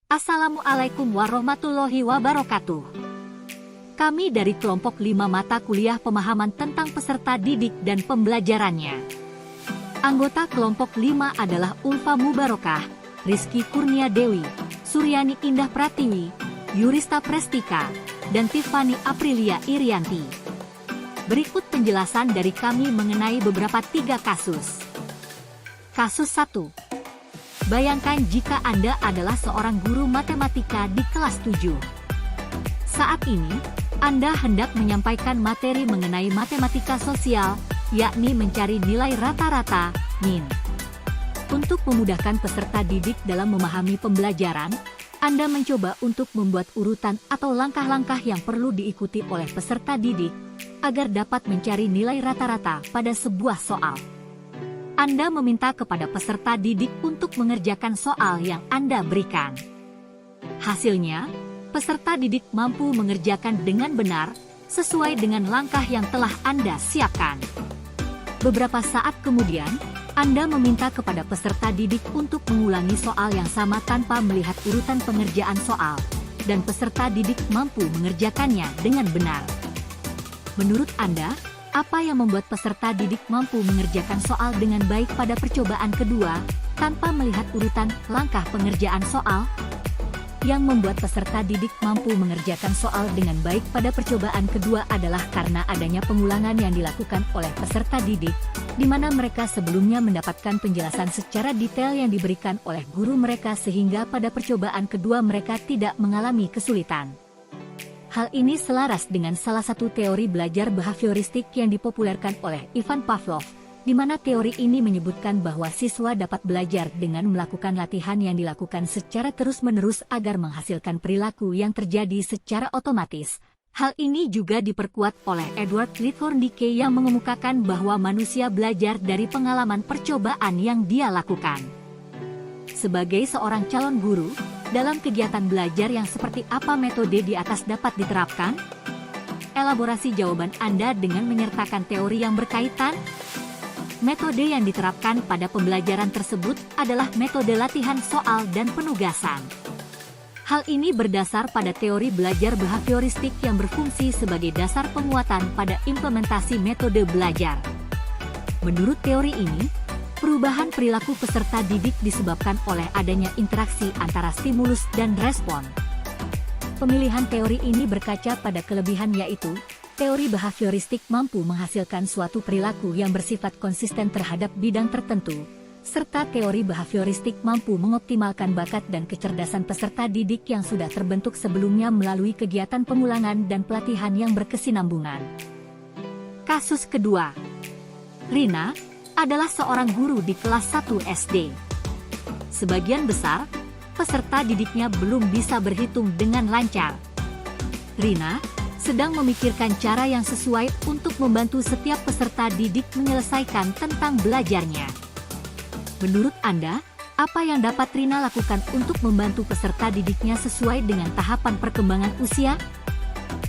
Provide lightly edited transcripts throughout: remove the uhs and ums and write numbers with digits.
Assalamualaikum warahmatullahi wabarakatuh. Kami dari kelompok 5 mata kuliah pemahaman tentang peserta didik dan pembelajarannya. Anggota kelompok 5 adalah Ulfa Mubarokah, Rizky Kurnia Dewi, Suryani Indah Pratiwi, Yurista Prestika, dan Tiffany Aprilia Irianti. Berikut penjelasan dari kami mengenai beberapa 3 kasus. Kasus 1. Bayangkan jika Anda adalah seorang guru matematika di kelas 7. Saat ini, Anda hendak menyampaikan materi mengenai matematika sosial, yakni mencari nilai rata-rata, NIN. Untuk memudahkan peserta didik dalam memahami pembelajaran, Anda mencoba untuk membuat urutan atau langkah-langkah yang perlu diikuti oleh peserta didik, agar dapat mencari nilai rata-rata pada sebuah soal. Anda meminta kepada peserta didik untuk mengerjakan soal yang Anda berikan. Hasilnya, peserta didik mampu mengerjakan dengan benar, sesuai dengan langkah yang telah Anda siapkan. Beberapa saat kemudian, Anda meminta kepada peserta didik untuk mengulangi soal yang sama tanpa melihat urutan pengerjaan soal, dan peserta didik mampu mengerjakannya dengan benar. Menurut Anda, apa yang membuat peserta didik mampu mengerjakan soal dengan baik pada percobaan kedua, tanpa melihat urutan langkah pengerjaan soal? Yang membuat peserta didik mampu mengerjakan soal dengan baik pada percobaan kedua adalah karena adanya pengulangan yang dilakukan oleh peserta didik, di mana mereka sebelumnya mendapatkan penjelasan secara detail yang diberikan oleh guru mereka sehingga pada percobaan kedua mereka tidak mengalami kesulitan. Hal ini selaras dengan salah satu teori belajar behavioristik yang dipopulerkan oleh Ivan Pavlov, di mana teori ini menyebutkan bahwa siswa dapat belajar dengan melakukan latihan yang dilakukan secara terus-menerus agar menghasilkan perilaku yang terjadi secara otomatis. Hal ini juga diperkuat oleh Edward Thorndike yang mengemukakan bahwa manusia belajar dari pengalaman percobaan yang dia lakukan. Sebagai seorang calon guru, dalam kegiatan belajar yang seperti apa metode di atas dapat diterapkan? Elaborasi jawaban Anda dengan menyertakan teori yang berkaitan. Metode yang diterapkan pada pembelajaran tersebut adalah metode latihan soal dan penugasan. Hal ini berdasar pada teori belajar behavioristik yang berfungsi sebagai dasar penguatan pada implementasi metode belajar. Menurut teori ini, perubahan perilaku peserta didik disebabkan oleh adanya interaksi antara stimulus dan respon. Pemilihan teori ini berkaca pada kelebihan yaitu, teori behavioristik mampu menghasilkan suatu perilaku yang bersifat konsisten terhadap bidang tertentu, serta teori behavioristik mampu mengoptimalkan bakat dan kecerdasan peserta didik yang sudah terbentuk sebelumnya melalui kegiatan pengulangan dan pelatihan yang berkesinambungan. Kasus kedua. Rina adalah seorang guru di kelas 1 SD. Sebagian besar, peserta didiknya belum bisa berhitung dengan lancar. Rina sedang memikirkan cara yang sesuai untuk membantu setiap peserta didik menyelesaikan tentang belajarnya. Menurut Anda, apa yang dapat Rina lakukan untuk membantu peserta didiknya sesuai dengan tahapan perkembangan usia?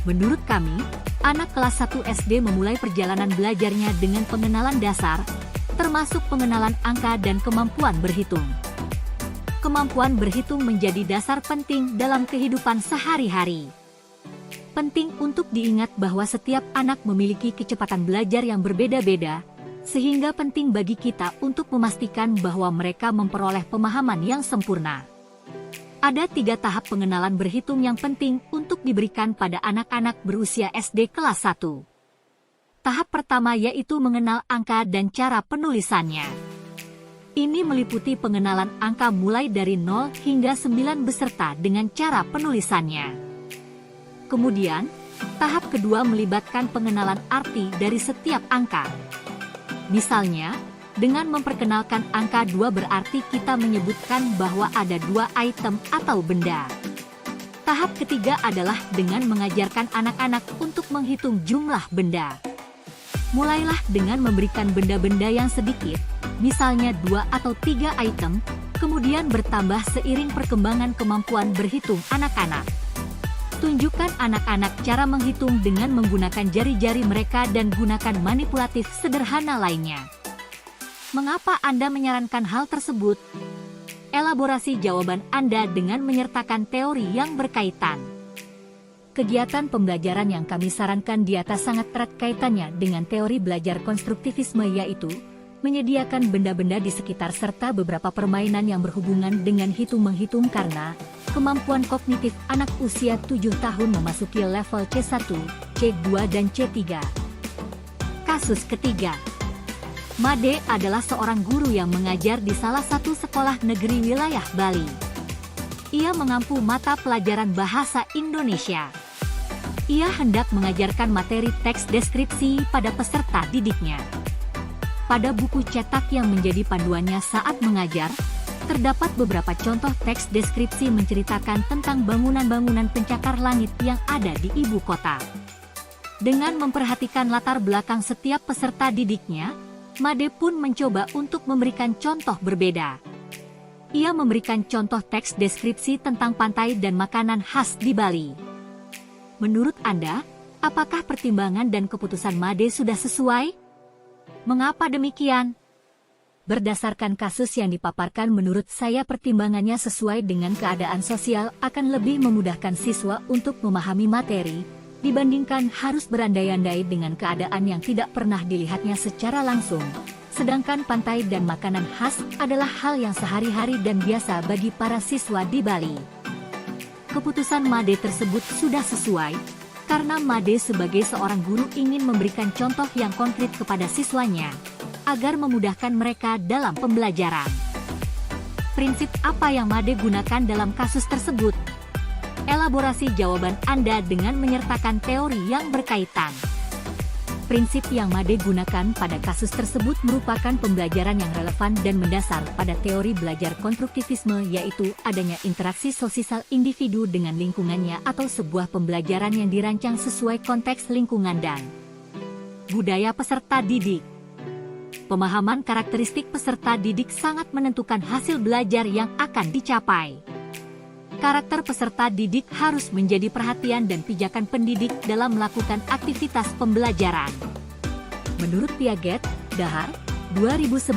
Menurut kami, anak kelas 1 SD memulai perjalanan belajarnya dengan pengenalan dasar, termasuk pengenalan angka dan kemampuan berhitung. Kemampuan berhitung menjadi dasar penting dalam kehidupan sehari-hari. Penting untuk diingat bahwa setiap anak memiliki kecepatan belajar yang berbeda-beda, sehingga penting bagi kita untuk memastikan bahwa mereka memperoleh pemahaman yang sempurna. Ada 3 tahap pengenalan berhitung yang penting untuk diberikan pada anak-anak berusia SD kelas 1. Tahap pertama yaitu mengenal angka dan cara penulisannya. Ini meliputi pengenalan angka mulai dari 0 hingga 9 beserta dengan cara penulisannya. Kemudian, tahap kedua melibatkan pengenalan arti dari setiap angka. Misalnya, dengan memperkenalkan angka 2 berarti kita menyebutkan bahwa ada 2 item atau benda. Tahap ketiga adalah dengan mengajarkan anak-anak untuk menghitung jumlah benda. Mulailah dengan memberikan benda-benda yang sedikit, misalnya 2 atau 3 item, kemudian bertambah seiring perkembangan kemampuan berhitung anak-anak. Tunjukkan anak-anak cara menghitung dengan menggunakan jari-jari mereka dan gunakan manipulatif sederhana lainnya. Mengapa Anda menyarankan hal tersebut? Elaborasi jawaban Anda dengan menyertakan teori yang berkaitan. Kegiatan pembelajaran yang kami sarankan di atas sangat erat kaitannya dengan teori belajar konstruktivisme, yaitu menyediakan benda-benda di sekitar serta beberapa permainan yang berhubungan dengan hitung-menghitung karena kemampuan kognitif anak usia 7 tahun memasuki level C1, C2, dan C3. Kasus ketiga. Made adalah seorang guru yang mengajar di salah satu sekolah negeri wilayah Bali. Ia mengampu mata pelajaran bahasa Indonesia. Ia hendak mengajarkan materi teks deskripsi pada peserta didiknya. Pada buku cetak yang menjadi panduannya saat mengajar, terdapat beberapa contoh teks deskripsi menceritakan tentang bangunan-bangunan pencakar langit yang ada di ibu kota. Dengan memperhatikan latar belakang setiap peserta didiknya, Made pun mencoba untuk memberikan contoh berbeda. Ia memberikan contoh teks deskripsi tentang pantai dan makanan khas di Bali. Menurut Anda, apakah pertimbangan dan keputusan Made sudah sesuai? Mengapa demikian? Berdasarkan kasus yang dipaparkan, menurut saya pertimbangannya sesuai dengan keadaan sosial, akan lebih memudahkan siswa untuk memahami materi, dibandingkan harus berandai-andai dengan keadaan yang tidak pernah dilihatnya secara langsung. Sedangkan pantai dan makanan khas adalah hal yang sehari-hari dan biasa bagi para siswa di Bali. Keputusan Made tersebut sudah sesuai, karena Made sebagai seorang guru ingin memberikan contoh yang konkret kepada siswanya, agar memudahkan mereka dalam pembelajaran. Prinsip apa yang Made gunakan dalam kasus tersebut? Elaborasi jawaban Anda dengan menyertakan teori yang berkaitan. Prinsip yang Made gunakan pada kasus tersebut merupakan pembelajaran yang relevan dan mendasar pada teori belajar konstruktivisme, yaitu adanya interaksi sosial individu dengan lingkungannya atau sebuah pembelajaran yang dirancang sesuai konteks lingkungan dan budaya peserta didik. Pemahaman karakteristik peserta didik sangat menentukan hasil belajar yang akan dicapai. Karakter peserta didik harus menjadi perhatian dan pijakan pendidik dalam melakukan aktivitas pembelajaran. Menurut Piaget, Dahar, 2011,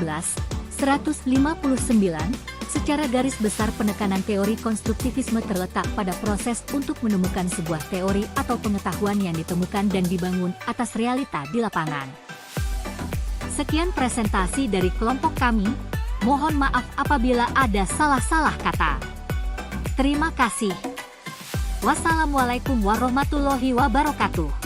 159, secara garis besar penekanan teori konstruktivisme terletak pada proses untuk menemukan sebuah teori atau pengetahuan yang ditemukan dan dibangun atas realita di lapangan. Sekian presentasi dari kelompok kami, mohon maaf apabila ada salah-salah kata. Terima kasih. Wassalamualaikum warahmatullahi wabarakatuh.